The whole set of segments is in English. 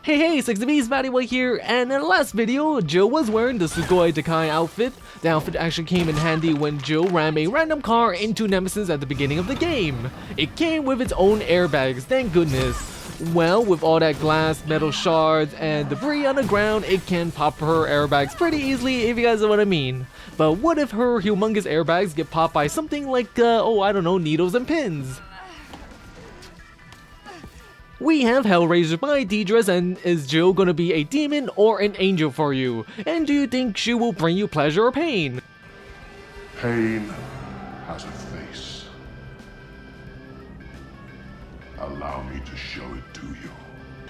Hey, 60B's Boy here, and in the last video, Jill was wearing the Sugoi Dekai outfit. The outfit actually came in handy when Jill rammed a random car into Nemesis at the beginning of the game. It came with its own airbags, thank goodness. Well, with all that glass, metal shards, and debris on the ground, it can pop her airbags pretty easily, if you guys know what I mean. But what if her humongous airbags get popped by something like, I don't know, needles and pins? We have Hellraiser by Dedraz, and is Jill gonna be a demon or an angel for you? And do you think she will bring you pleasure or pain? Pain has a face. Allow me to show it to you.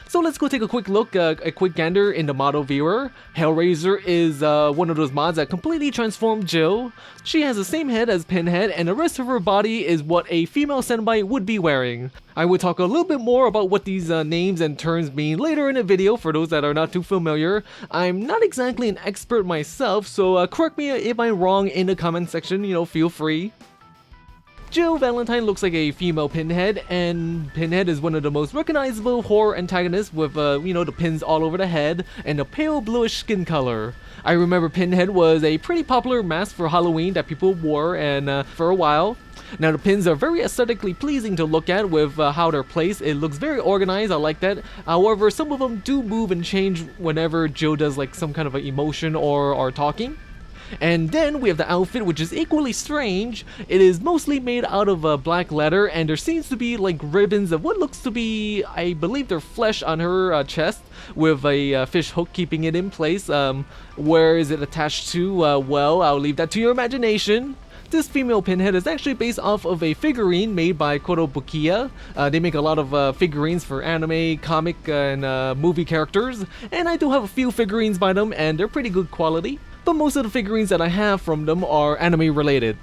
So let's go take a quick look, a quick gander in the model viewer. Hellraiser is one of those mods that completely transformed Jill. She has the same head as Pinhead, and the rest of her body is what a female Cenobite would be wearing. I will talk a little bit more about what these names and terms mean later in the video for those that are not too familiar. I'm not exactly an expert myself, so correct me if I'm wrong in the comment section, feel free. Jill Valentine looks like a female Pinhead, and Pinhead is one of the most recognizable horror antagonists with, the pins all over the head and a pale bluish skin color. I remember Pinhead was a pretty popular mask for Halloween that people wore and for a while. Now the pins are very aesthetically pleasing to look at with how they're placed. It looks very organized, I like that. However, some of them do move and change whenever Jill does like some kind of an emotion or talking. And then we have the outfit, which is equally strange. It is mostly made out of black leather, and there seems to be like ribbons of what looks to be, I believe they're flesh on her chest, with a fish hook keeping it in place. Where is it attached to? Well, I'll leave that to your imagination. This female Pinhead is actually based off of a figurine made by Kotobukiya. They make a lot of figurines for anime, comic, and movie characters, and I do have a few figurines by them, and they're pretty good quality. But most of the figurines that I have from them are anime related.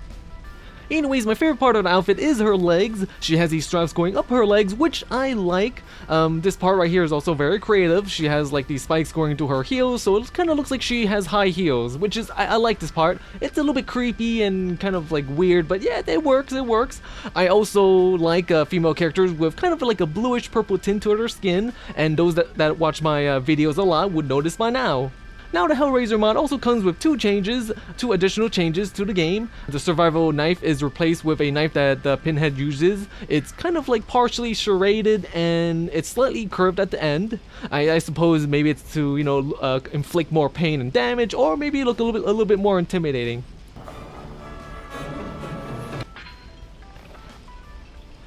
Anyways, my favorite part of the outfit is her legs. She has these straps going up her legs, which I like. This part right here is also very creative. She has like these spikes going into her heels, so it kind of looks like she has high heels, which is, I like this part. It's a little bit creepy and kind of like weird, but yeah, it works. I also like female characters with kind of like a bluish purple tint to their skin, and those that watch my videos a lot would notice by now. Now the Hellraiser mod also comes with two additional changes to the game. The survival knife is replaced with a knife that the Pinhead uses. It's kind of like partially serrated and it's slightly curved at the end. I suppose maybe it's to, inflict more pain and damage, or maybe look a little bit more intimidating.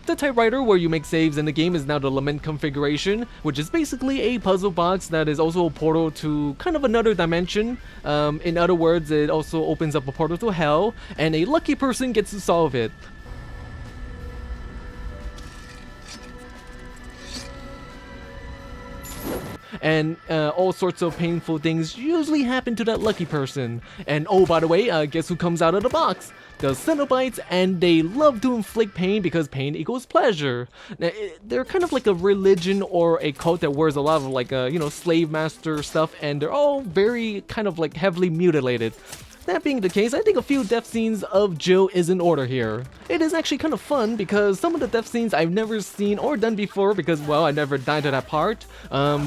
The typewriter where you make saves in the game is now the Lament configuration, which is basically a puzzle box that is also a portal to kind of another dimension. In other words, it also opens up a portal to hell, and a lucky person gets to solve it. And all sorts of painful things usually happen to that lucky person. And oh, by the way, guess who comes out of the box? The Cenobites, and they love to inflict pain because pain equals pleasure. Now, they're kind of like a religion or a cult that wears a lot of like, slave master stuff, and they're all very kind of like heavily mutilated. That being the case, I think a few death scenes of Jill is in order here. It is actually kind of fun because some of the death scenes I've never seen or done before because, well, I never died to that part.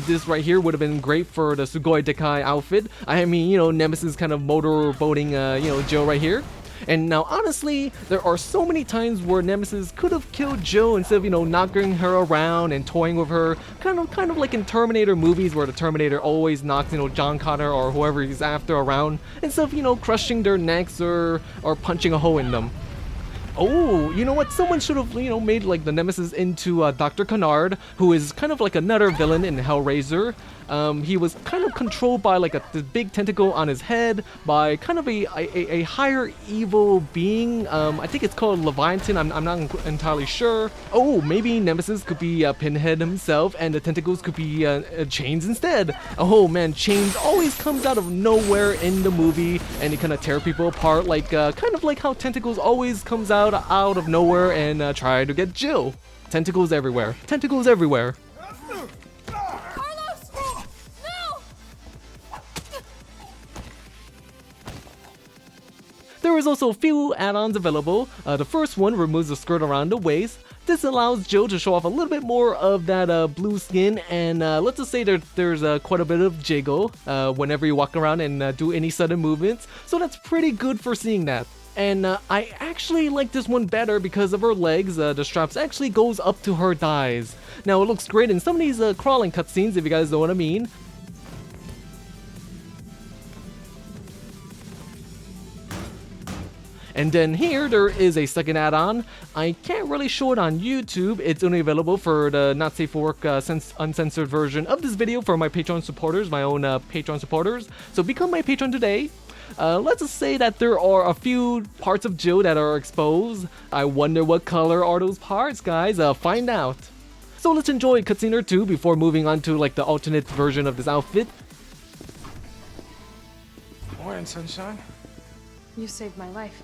This right here would have been great for the Sugoi Dekai outfit. I mean, Nemesis kind of motorboating, Jill right here. And now, honestly, there are so many times where Nemesis could have killed Jill instead of, knocking her around and toying with her. Kind of like in Terminator movies where the Terminator always knocks, John Connor or whoever he's after around instead of, crushing their necks or punching a hole in them. Oh, you know what? Someone should have, made like the Nemesis into Dr. Kennard, who is kind of like another villain in Hellraiser. He was kind of controlled by like the big tentacle on his head by kind of a higher evil being. I think it's called Leviathan. I'm not entirely sure. Oh, maybe Nemesis could be Pinhead himself, and the tentacles could be chains instead. Oh man, chains always comes out of nowhere in the movie, and it kind of tear people apart, like kind of like how tentacles always comes out of nowhere and try to get Jill. Tentacles everywhere. Tentacles everywhere. There is also a few add-ons available. The first one removes the skirt around the waist. This allows Jill to show off a little bit more of that blue skin, and let's just say there's quite a bit of jiggle whenever you walk around and do any sudden movements, so that's pretty good for seeing that. And I actually like this one better because of her legs. The straps actually goes up to her thighs. Now it looks great in some of these crawling cutscenes, if you guys know what I mean. And then here, there is a second add-on. I can't really show it on YouTube. It's only available for the not safe for work uncensored version of this video for my Patreon supporters, my own Patreon supporters. So become my patron today. Let's just say that there are a few parts of Jill that are exposed. I wonder what color are those parts, guys. Find out. So let's enjoy cutscene or two before moving on to like the alternate version of this outfit. Morning, sunshine. You saved my life.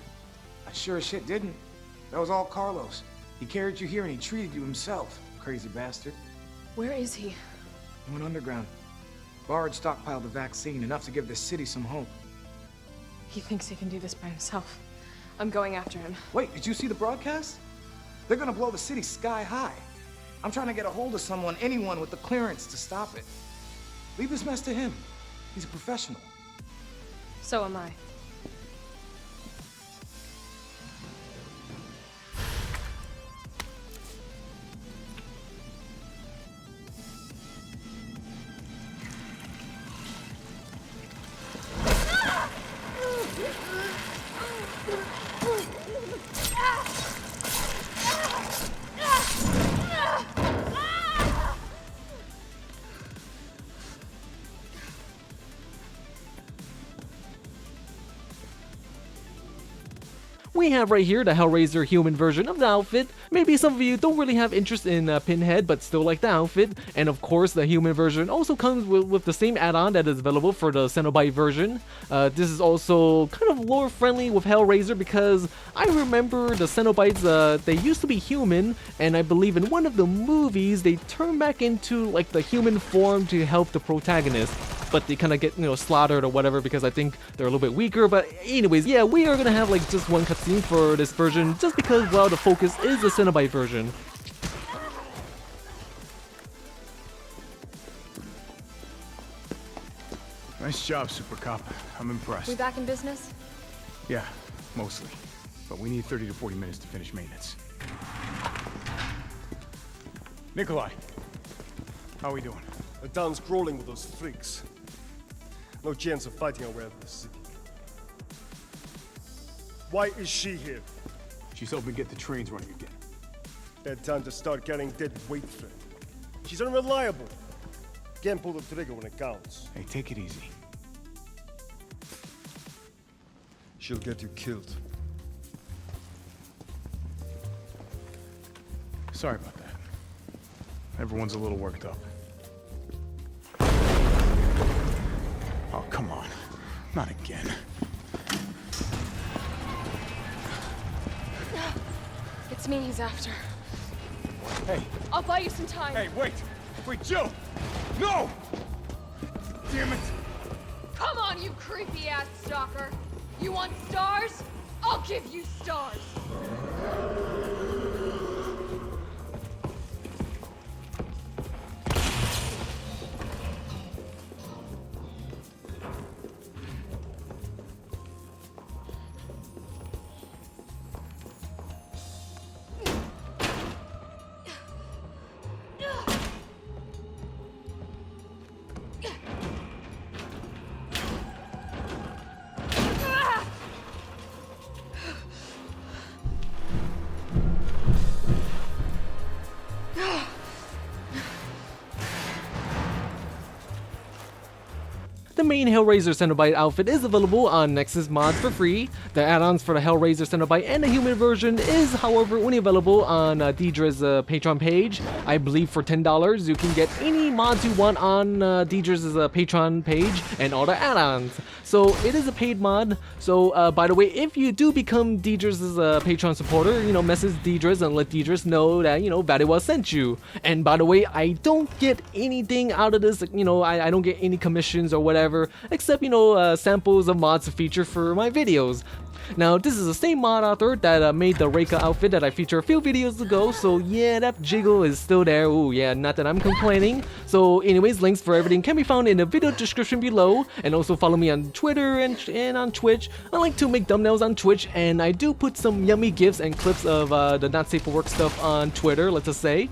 I sure as shit didn't. That was all Carlos. He carried you here and he treated you himself. Crazy bastard. Where is he? He went underground. Bard stockpiled the vaccine, enough to give the city some hope. He thinks he can do this by himself. I'm going after him. Wait, did you see the broadcast? They're gonna blow the city sky high. I'm trying to get a hold of someone, anyone with the clearance to stop it. Leave this mess to him. He's a professional. So am I. We have right here the Hellraiser human version of the outfit. Maybe some of you don't really have interest in Pinhead, but still like the outfit. And of course, the human version also comes with the same add-on that is available for the Cenobite version. This is also kind of lore friendly with Hellraiser because I remember the Cenobites, they used to be human, and I believe in one of the movies, they turn back into like the human form to help the protagonist. But they kind of get, slaughtered or whatever because I think they're a little bit weaker. But anyways, yeah, we are going to have like just one cutscene for this version just because, well, the focus is the Cenobite version. Nice job, Super Cop. I'm impressed. We back in business? Yeah, mostly. But we need 30 to 40 minutes to finish maintenance. Nikolai, how are we doing? The town's crawling with those freaks. No chance of fighting our way out of the city. Why is she here? She's helping get the trains running again. Had time to start carrying dead weight for it. She's unreliable. Can't pull the trigger when it counts. Hey, take it easy. She'll get you killed. Sorry about that. Everyone's a little worked up. Oh, come on. Not again. It's me he's after. Hey, I'll buy you some time. hey, wait! Wait, Jill! No! Damn it! Come on, you creepy-ass stalker. You want stars? I'll give you stars. The main Hellraiser Cenobite outfit is available on Nexus Mods for free. The add-ons for the Hellraiser Cenobite and the human version is, however, only available on Dedraz's Patreon page. I believe for $10 you can get any mods you want on Dedraz's Patreon page and all the add-ons. So it is a paid mod. So by the way, if you do become Dedraz's Patreon supporter, you know, message Dedraz and let Dedraz know that, you know, Vadiwa sent you. And by the way, I don't get anything out of this, you know, I don't get any commissions or whatever, except, you know, samples of mods to feature for my videos. Now, this is the same mod author that made the Reika outfit that I featured a few videos ago, so yeah, that jiggle is still there. Ooh, yeah, not that I'm complaining. So anyways, links for everything can be found in the video description below, and also follow me on Twitter and on Twitch. I like to make thumbnails on Twitch, and I do put some yummy gifs and clips of the not safe for work stuff on Twitter, let's just say.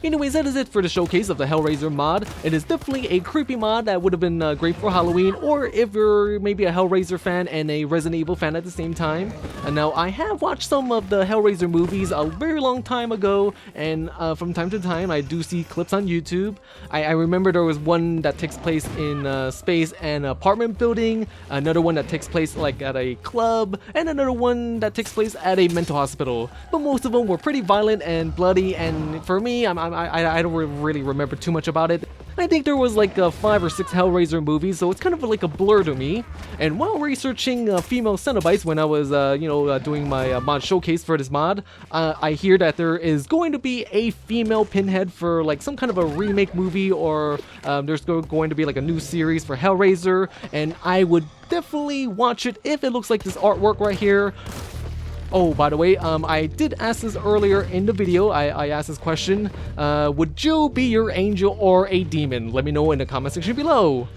Anyways, that is it for the showcase of the Hellraiser mod. It is definitely a creepy mod that would have been great for Halloween, or if you're maybe a Hellraiser fan and a Resident Evil fan at the same time. And now, I have watched some of the Hellraiser movies a very long time ago, and from time to time, I do see clips on YouTube. I remember there was one that takes place in space and apartment building, another one that takes place like at a club, and another one that takes place at a mental hospital. But most of them were pretty violent and bloody, and for me, I don't really remember too much about it. I think there was like 5 or 6 Hellraiser movies, so it's kind of like a blur to me. And while researching female Cenobites when I was, doing my mod showcase for this mod, I hear that there is going to be a female Pinhead for like some kind of a remake movie, or there's going to be like a new series for Hellraiser, and I would definitely watch it if it looks like this artwork right here. Oh, by the way, I did ask this earlier in the video. I asked this question. Would Jill be your angel or a demon? Let me know in the comment section below.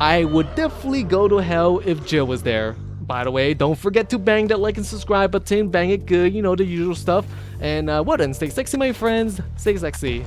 I would definitely go to hell if Jill was there. By the way, don't forget to bang that like and subscribe button. Bang it good, you know, the usual stuff. And well then, stay sexy, my friends. Stay sexy.